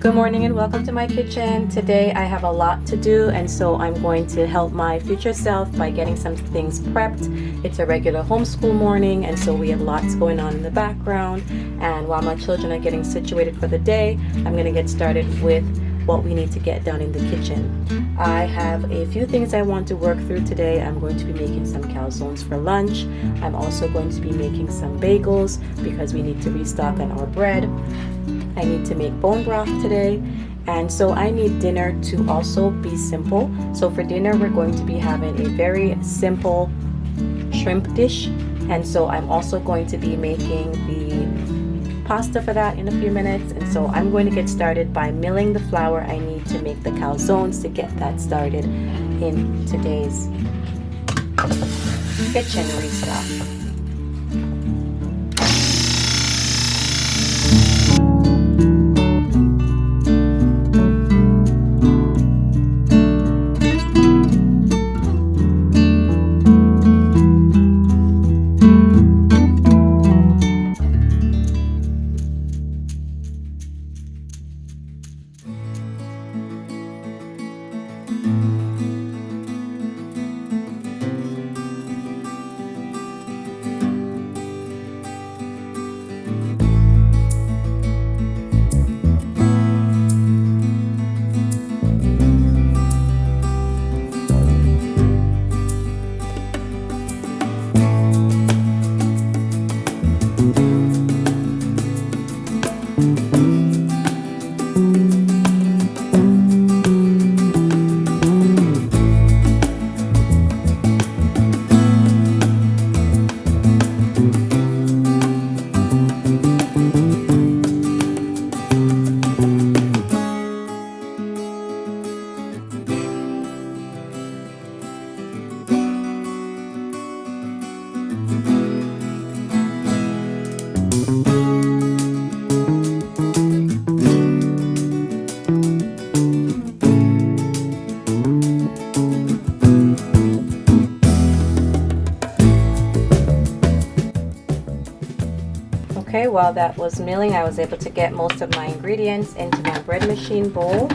Good morning and welcome to my kitchen. Today I have a lot to do, and so I'm going to help my future self by getting some things prepped. It's a regular homeschool morning, and so we have lots going on in the background, and while my children are getting situated for the day, I'm going to get started with what we need to get done in the kitchen. I have a few things I want to work through today. I'm going to be making some calzones for lunch. I'm also going to be making some bagels because we need to restock on our bread. I need to make bone broth today, and so I need dinner to also be simple. So for dinner we're going to be having a very simple shrimp dish, and so I'm also going to be making the pasta for that in a few minutes. And so I'm going to get started by milling the flour I need to make the calzones to get that started in today's kitchen restock. Okay, while that was milling, I was able to get most of my ingredients into my bread machine bowl.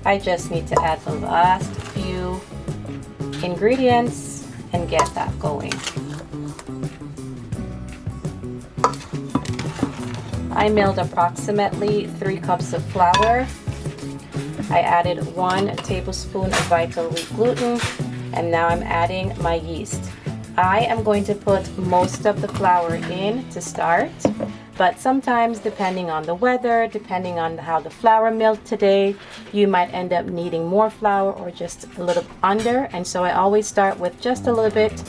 I just need to add the last few ingredients and get that going. I milled approximately 3 cups of flour. I added 1 tablespoon of vital wheat gluten, and now I'm adding my yeast. I am going to put most of the flour in to start, but sometimes depending on the weather, depending on how the flour milled today, you might end up needing more flour or just a little under, and so I always start with just a little bit,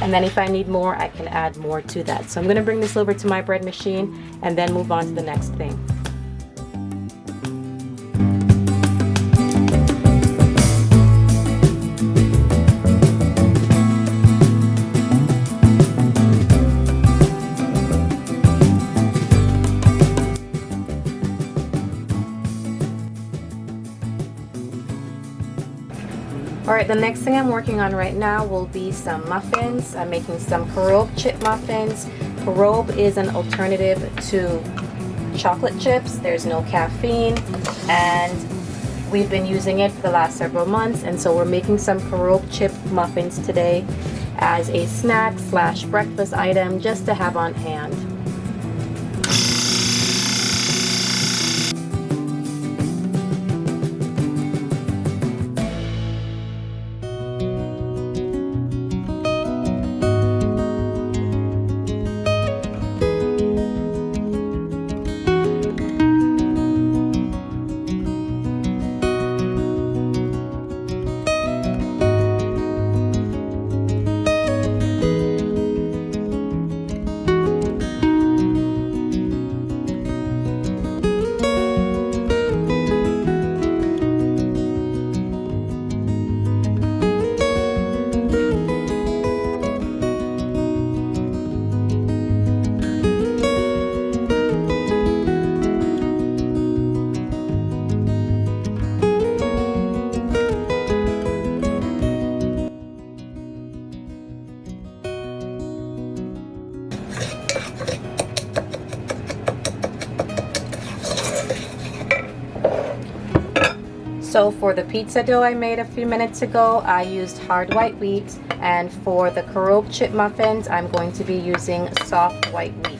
and then if I need more, I can add more to that. So I'm going to bring this over to my bread machine and then move on to the next thing. Alright, the next thing I'm working on right now will be some muffins. I'm making some Carob Chip Muffins. Carob is an alternative to chocolate chips. There's no caffeine, and we've been using it for the last several months, and so we're making some Carob Chip Muffins today as a snack / breakfast item just to have on hand. So for the pizza dough I made a few minutes ago, I used hard white wheat, and for the Carob Chip Muffins, I'm going to be using soft white wheat.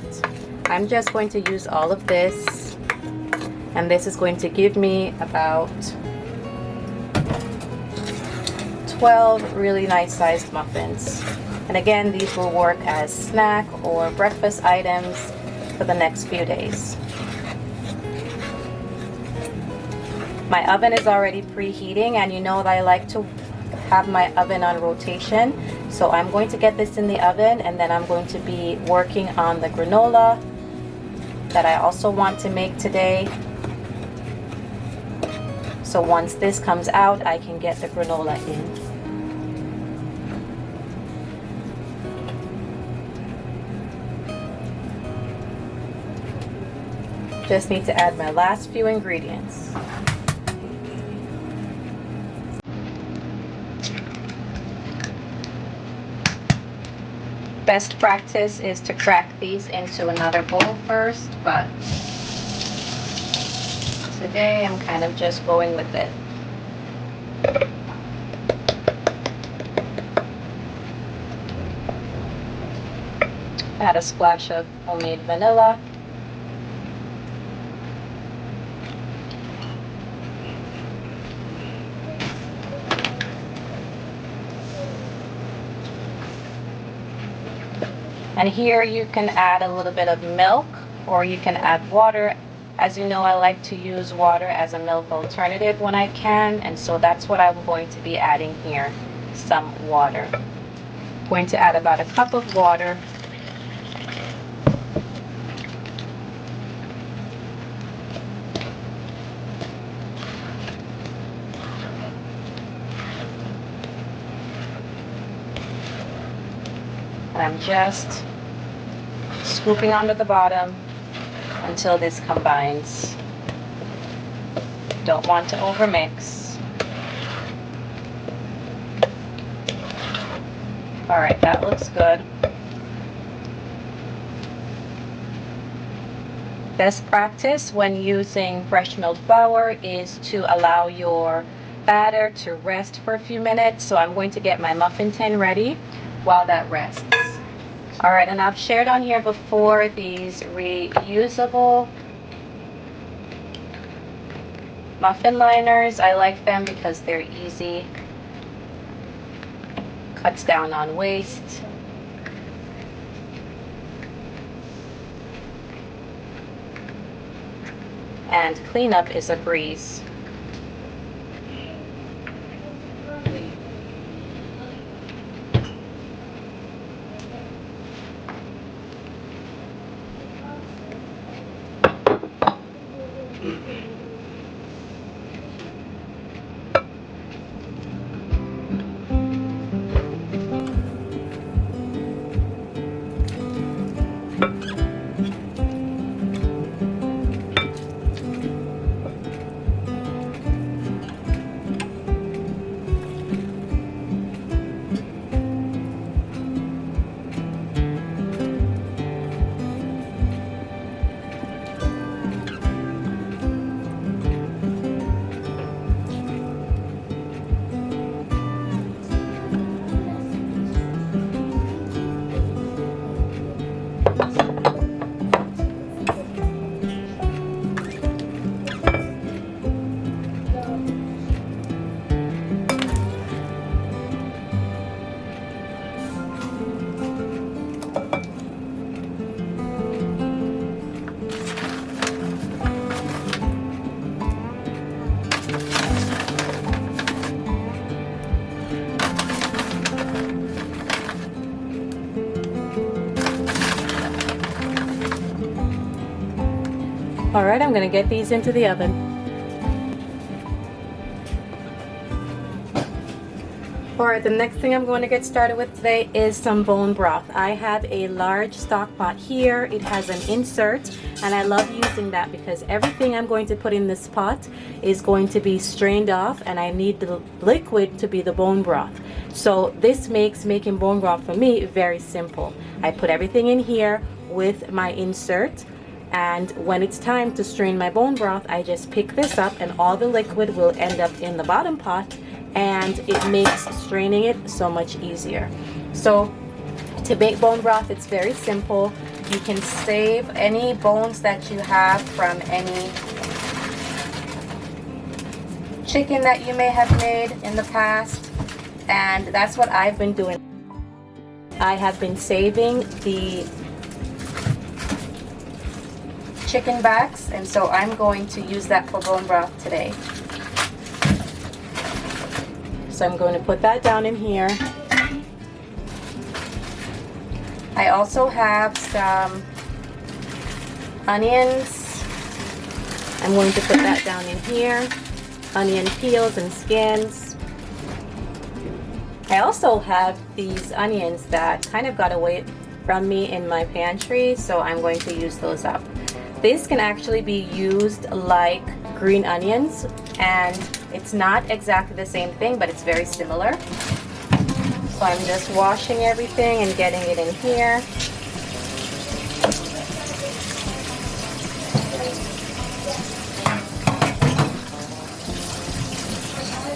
I'm just going to use all of this, and this is going to give me about 12 really nice sized muffins. And again, these will work as snack or breakfast items for the next few days. My oven is already preheating, and you know that I like to have my oven on rotation. So I'm going to get this in the oven, and then I'm going to be working on the granola that I also want to make today. So once this comes out, I can get the granola in. Just need to add my last few ingredients. Best practice is to crack these into another bowl first, but today I'm kind of just going with it. Add a splash of homemade vanilla. And here you can add a little bit of milk, or you can add water. As you know, I like to use water as a milk alternative when I can, and so that's what I'm going to be adding here, some water. I'm going to add about a cup of water. And I'm just scooping onto the bottom until this combines. Don't want to overmix. All right, that looks good. Best practice when using fresh milled flour is to allow your batter to rest for a few minutes. So I'm going to get my muffin tin ready while that rests. All right, and I've shared on here before these reusable muffin liners. I like them because they're easy, cuts down on waste. And cleanup is a breeze. All right, I'm gonna get these into the oven. All right, the next thing I'm going to get started with today is some bone broth. I have a large stock pot here. It has an insert, and I love using that because everything I'm going to put in this pot is going to be strained off, and I need the liquid to be the bone broth. So this makes making bone broth for me very simple. I put everything in here with my insert. And when it's time to strain my bone broth, I just pick this up and all the liquid will end up in the bottom pot, and it makes straining it so much easier. So to make bone broth, it's very simple. You can save any bones that you have from any chicken that you may have made in the past, and that's what I've been doing. I have been saving the chicken backs, and so I'm going to use that for bone broth today. So I'm going to put that down in here. I also have some onions. I'm going to put that down in here. Onion peels and skins. I also have these onions that kind of got away from me in my pantry, so I'm going to use those up. This can actually be used like green onions, and it's not exactly the same thing, but it's very similar. So I'm just washing everything and getting it in here.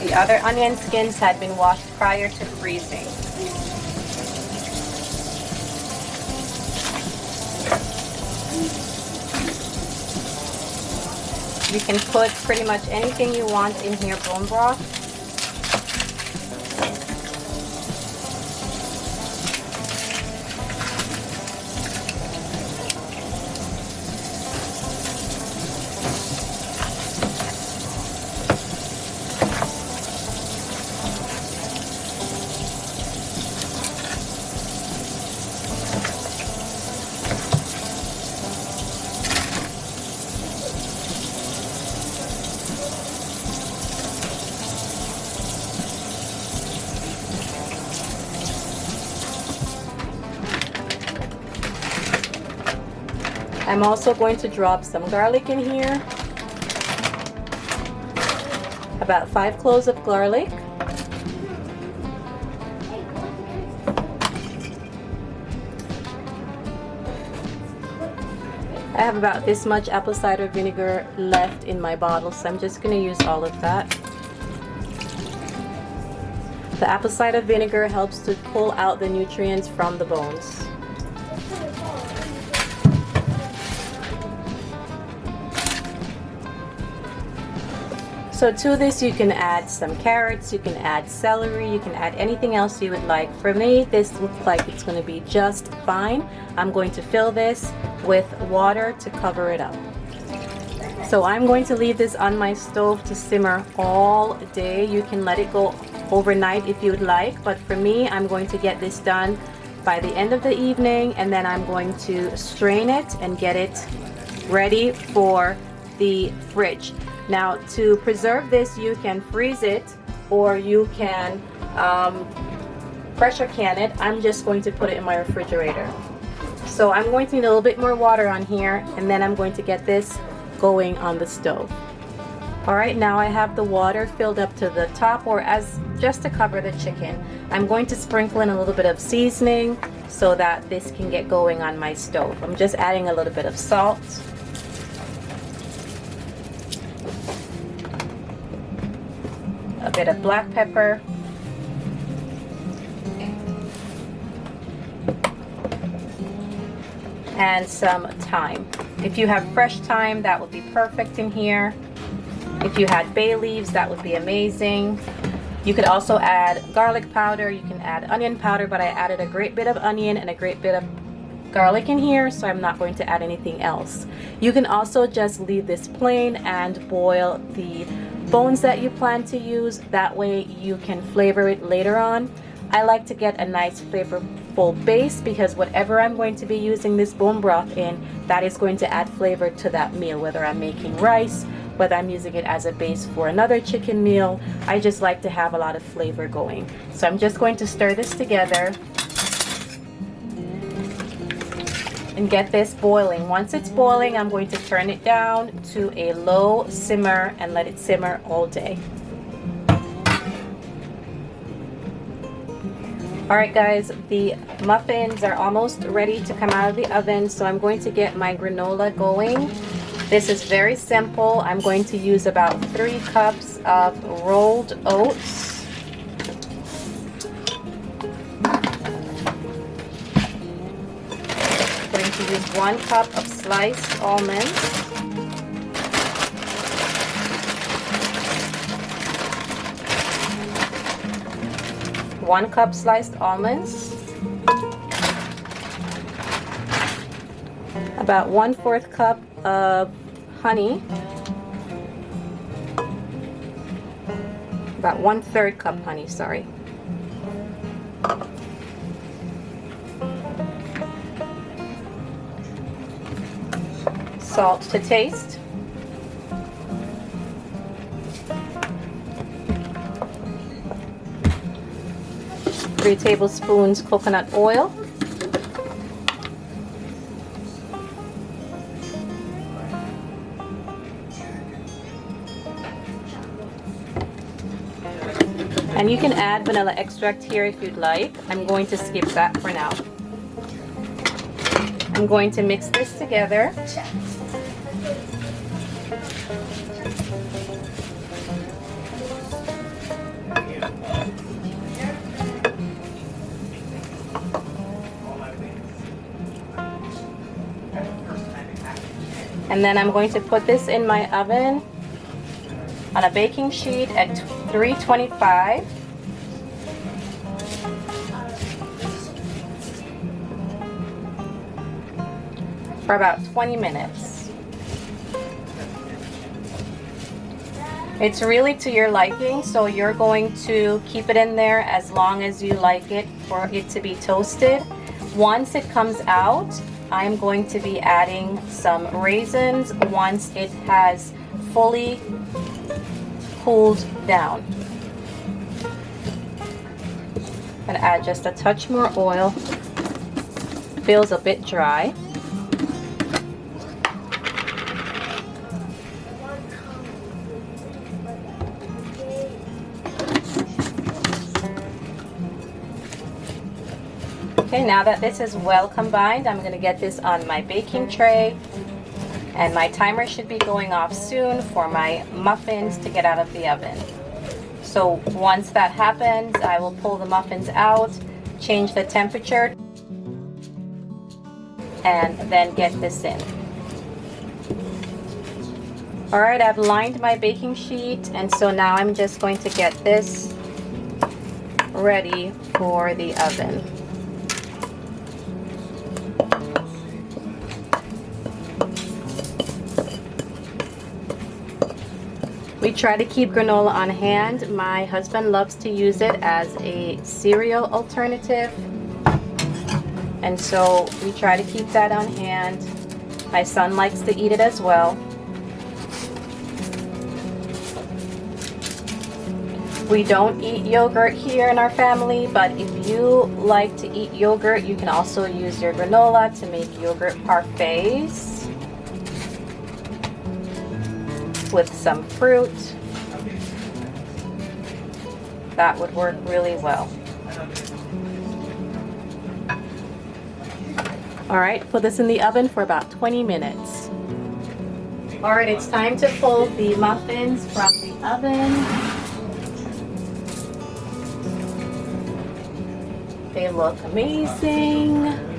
The other onion skins had been washed prior to freezing. You can put pretty much anything you want in here, bone broth. I'm also going to drop some garlic in here, about 5 cloves of garlic. I have about this much apple cider vinegar left in my bottle, so I'm just going to use all of that. The apple cider vinegar helps to pull out the nutrients from the bones. So to this you can add some carrots, you can add celery, you can add anything else you would like. For me, this looks like it's going to be just fine. I'm going to fill this with water to cover it up. So I'm going to leave this on my stove to simmer all day. You can let it go overnight if you would like, but for me, I'm going to get this done by the end of the evening, and then I'm going to strain it and get it ready for the fridge. Now, to preserve this, you can freeze it or you can pressure can it. I'm just going to put it in my refrigerator. So I'm going to need a little bit more water on here, and then I'm going to get this going on the stove. Alright, now I have the water filled up to the top, or as just to cover the chicken. I'm going to sprinkle in a little bit of seasoning so that this can get going on my stove. I'm just adding a little bit of salt. A bit of black pepper, and some thyme. If you have fresh thyme, that would be perfect in here. If you had bay leaves, that would be amazing. You could also add garlic powder, you can add onion powder, but I added a great bit of onion and a great bit of garlic in here, so I'm not going to add anything else. You can also just leave this plain and boil the bones that you plan to use. That way you can flavor it later on. I like to get a nice flavorful base, because whatever I'm going to be using this bone broth in, that is going to add flavor to that meal, whether I'm making rice, whether I'm using it as a base for another chicken meal. I just like to have a lot of flavor going. So I'm just going to stir this together and get this boiling. Once it's boiling, I'm going to turn it down to a low simmer and let it simmer all day. Alright guys, the muffins are almost ready to come out of the oven, so I'm going to get my granola going. This is very simple. I'm going to use about 3 cups of rolled oats. I'm going to use 1 cup of sliced almonds. 1 cup sliced almonds, about 1/4 cup of honey, about 1/3 cup honey, sorry. Salt to taste. 3 tablespoons coconut oil. And you can add vanilla extract here if you'd like. I'm going to skip that for now. I'm going to mix this together. And then I'm going to put this in my oven on a baking sheet at 325. For about 20 minutes. It's really to your liking, so you're going to keep it in there as long as you like it for it to be toasted. Once it comes out, I'm going to be adding some raisins once it has fully cooled down. And add just a touch more oil. Feels a bit dry. Okay, now that this is well combined, I'm going to get this on my baking tray, and my timer should be going off soon for my muffins to get out of the oven. So once that happens, I will pull the muffins out, change the temperature, and then get this in. Alright, I've lined my baking sheet, and so now I'm just going to get this ready for the oven. We try to keep granola on hand. My husband loves to use it as a cereal alternative, and so we try to keep that on hand. My son likes to eat it as well. We don't eat yogurt here in our family, but if you like to eat yogurt, you can also use your granola to make yogurt parfaits with some fruit. That would work really well. Alright, put this in the oven for about 20 minutes. Alright, it's time to pull the muffins from the oven. They look amazing.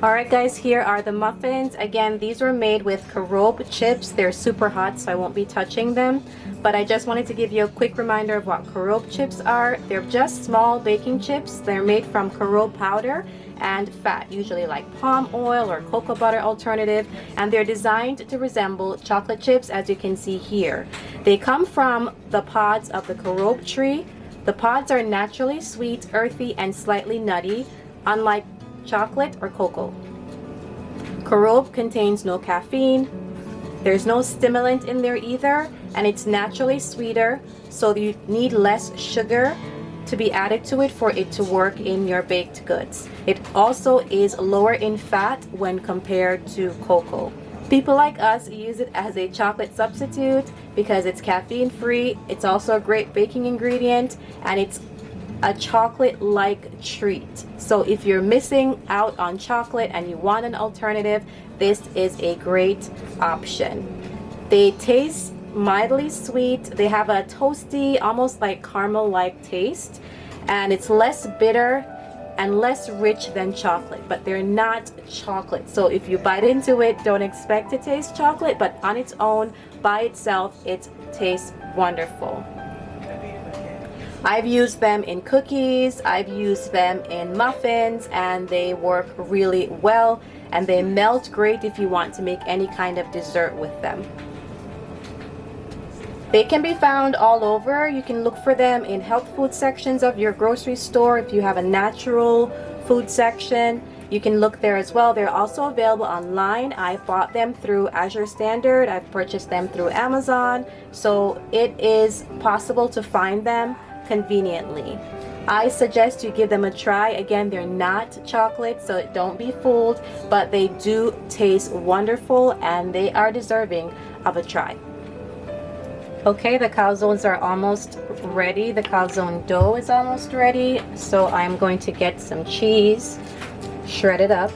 Alright guys, here are the muffins. Again, these were made with Carob chips. They're super hot, so I won't be touching them. But I just wanted to give you a quick reminder of what Carob chips are. They're just small baking chips. They're made from Carob powder and fat, usually like palm oil or cocoa butter alternative. And they're designed to resemble chocolate chips, as you can see here. They come from the pods of the Carob tree. The pods are naturally sweet, earthy, and slightly nutty, unlike chocolate or cocoa. Carob contains no caffeine. There's no stimulant in there either, and it's naturally sweeter, so you need less sugar. to be added to it for it to work in your baked goods. It also is lower in fat when compared to cocoa. People like us use it as a chocolate substitute because it's caffeine free. It's also a great baking ingredient, and it's a chocolate-like treat. So if you're missing out on chocolate and you want an alternative, this is a great option. They taste mildly sweet. They have a toasty, almost like caramel-like taste, and it's less bitter and less rich than chocolate, but they're not chocolate. So if you bite into it, don't expect to taste chocolate, but on its own, by itself, it tastes wonderful. I've used them in cookies, I've used them in muffins, and they work really well, and they melt great if you want to make any kind of dessert with them. They can be found all over. You can look for them in health food sections of your grocery store. If you have a natural food section, you can look there as well. They're also available online. I bought them through Azure Standard. I've purchased them through Amazon. So it is possible to find them conveniently. I suggest you give them a try. Again, they're not chocolate, so don't be fooled, but they do taste wonderful and they are deserving of a try. Okay, the calzones are almost ready. The calzone dough is almost ready. So I'm going to get some cheese, shred it up.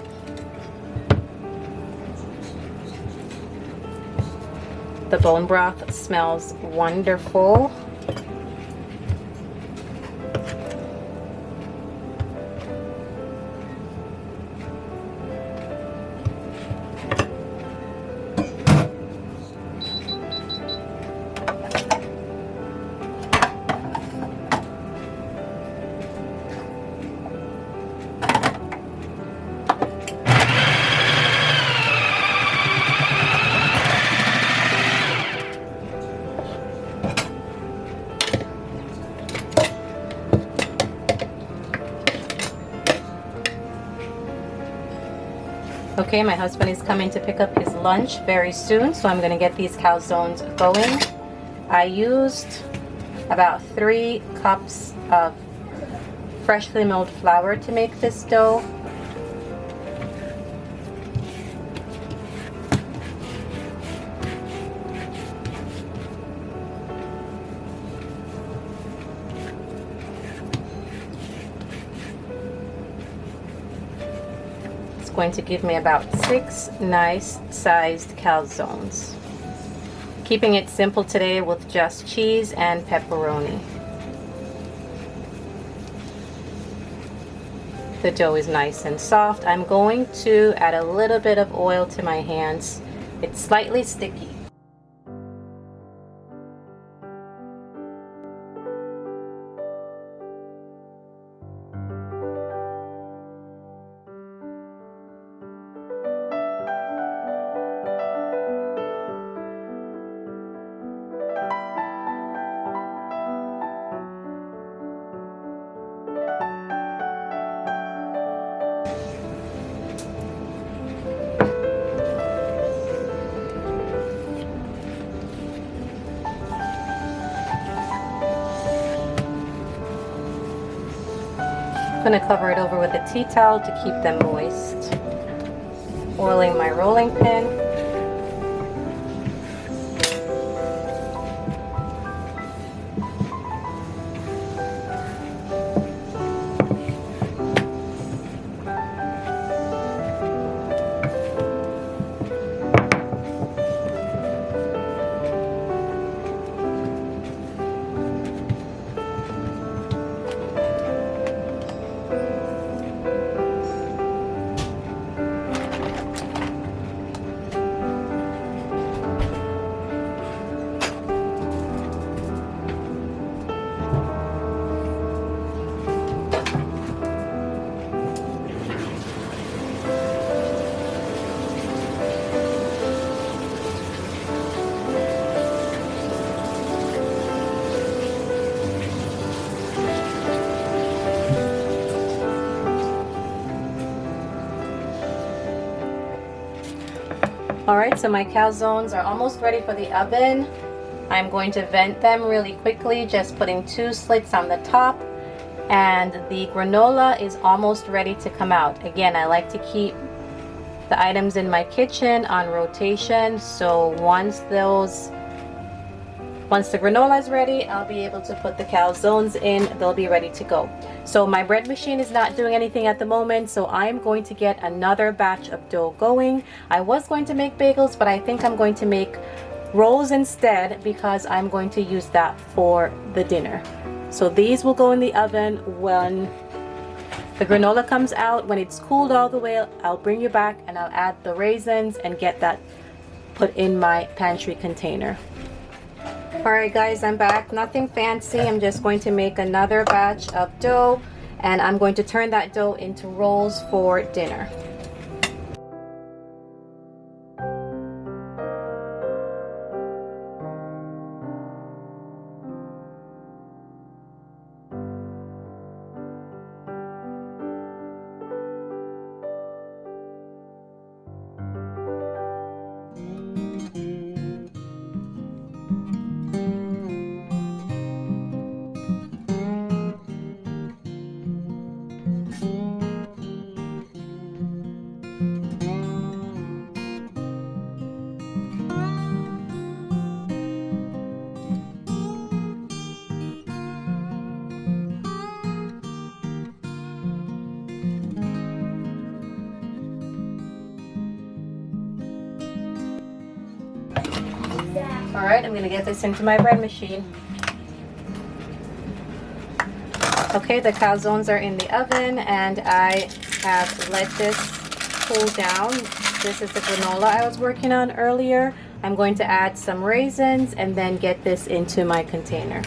The bone broth smells wonderful. Okay, my husband is coming to pick up his lunch very soon, so I'm going to get these calzones going. I used about 3 cups of freshly milled flour to make this dough. Going to give me about 6 nice sized calzones. Keeping it simple today with just cheese and pepperoni. The dough is nice and soft. I'm going to add a little bit of oil to my hands. It's slightly sticky. I'm going to cover it over with a tea towel to keep them moist. Oiling my rolling pin. Alright, so my calzones are almost ready for the oven. I'm going to vent them really quickly, just putting 2 slits on the top And the granola is almost ready to come out. Again, I like to keep the items in my kitchen on rotation, so once the granola is ready, I'll be able to put the calzones in. They'll be ready to go. So my bread machine is not doing anything at the moment, so I'm going to get another batch of dough going. I was going to make bagels, but I think I'm going to make rolls instead because I'm going to use that for the dinner. So these will go in the oven when the granola comes out. When it's cooled all the way, I'll bring you back and I'll add the raisins and get that put in my pantry container. Alright guys, I'm back. Nothing fancy. I'm just going to make another batch of dough and I'm going to turn that dough into rolls for dinner. Alright, I'm going to get this into my bread machine. Okay, the calzones are in the oven and I have let this cool down. This is the granola I was working on earlier. I'm going to add some raisins and then get this into my container.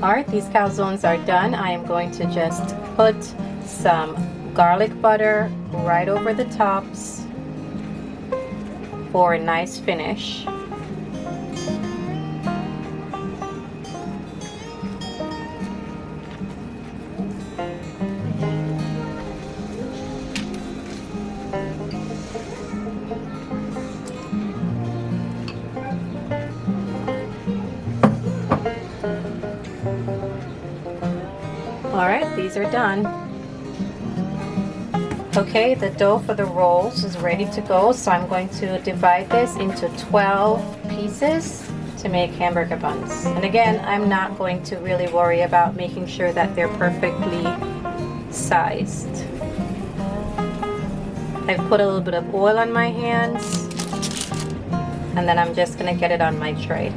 Alright, these calzones are done. I am going to just put some garlic butter right over the tops for a nice finish. Alright, these are done. Okay, the dough for the rolls is ready to go, so I'm going to divide this into 12 pieces to make hamburger buns. And again, I'm not going to really worry about making sure that they're perfectly sized. I've put a little bit of oil on my hands, and then I'm just going to get it on my tray.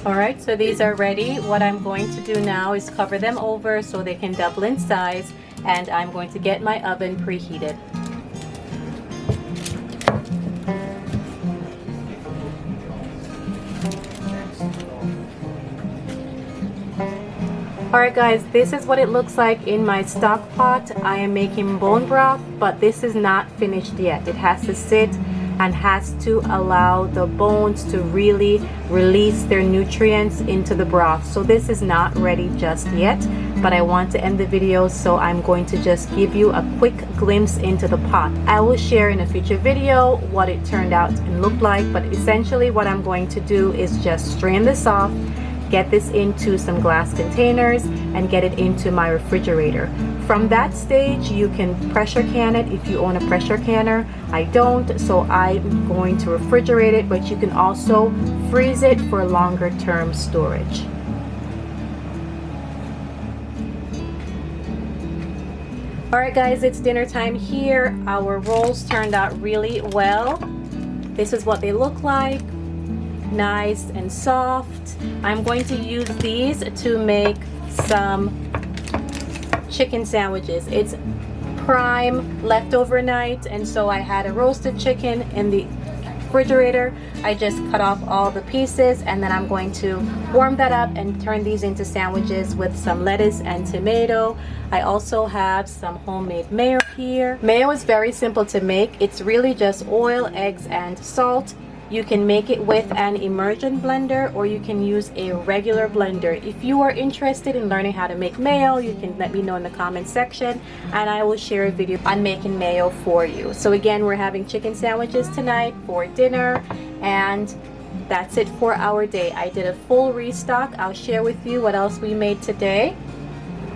Alright, so these are ready. What I'm going to do now is cover them over so they can double in size, and I'm going to get my oven preheated. Alright guys, this is what it looks like in my stock pot. I am making bone broth, but this is not finished yet. It has to sit and has to allow the bones to really release their nutrients into the broth. So this is not ready just yet, but I want to end the video, so I'm going to just give you a quick glimpse into the pot. I will share in a future video what it turned out and looked like, but essentially what I'm going to do is just strain this off, get this into some glass containers, and get it into my refrigerator. From that stage, you can pressure can it if you own a pressure canner. I don't, so I'm going to refrigerate it, but you can also freeze it for longer term storage. Alright guys, it's dinner time here. Our rolls turned out really well. This is what they look like. Nice and soft. I'm going to use these to make some chicken sandwiches. It's prime left overnight, and so I had a roasted chicken in the refrigerator. I just cut off all the pieces, and then I'm going to warm that up and turn these into sandwiches with some lettuce and tomato. I also have some homemade mayo here. Mayo is very simple to make. It's really just oil, eggs, and salt. You can make it with an immersion blender, or you can use a regular blender. If you are interested in learning how to make mayo, you can let me know in the comment section, and I will share a video on making mayo for you. So again, we're having chicken sandwiches tonight for dinner, and that's it for our day. I did a full restock. I'll share with you what else we made today.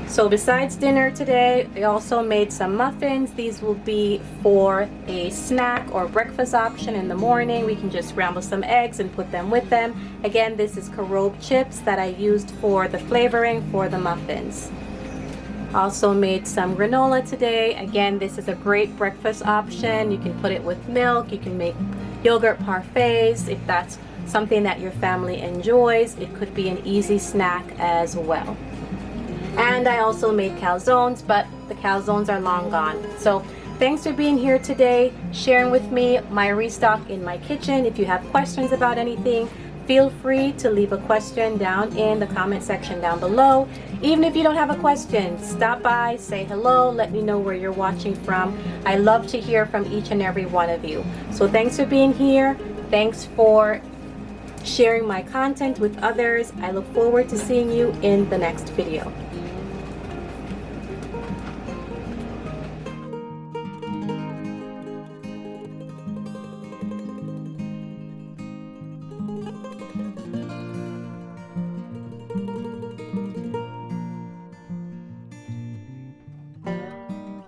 So besides dinner today, I also made some muffins. These will be for a snack or breakfast option in the morning. We can just scramble some eggs and put them with them. Again, this is Carob chips that I used for the flavoring for the muffins. Also made some granola today. Again, this is a great breakfast option. You can put it with milk. You can make yogurt parfaits if that's something that your family enjoys. It could be an easy snack as well. And I also made calzones, but the calzones are long gone. So thanks for being here today, sharing with me my restock in my kitchen. If you have questions about anything, feel free to leave a question down in the comment section down below. Even if you don't have a question, stop by, say hello, let me know where you're watching from. I love to hear from each and every one of you. So thanks for being here. Thanks for sharing my content with others. I look forward to seeing you in the next video.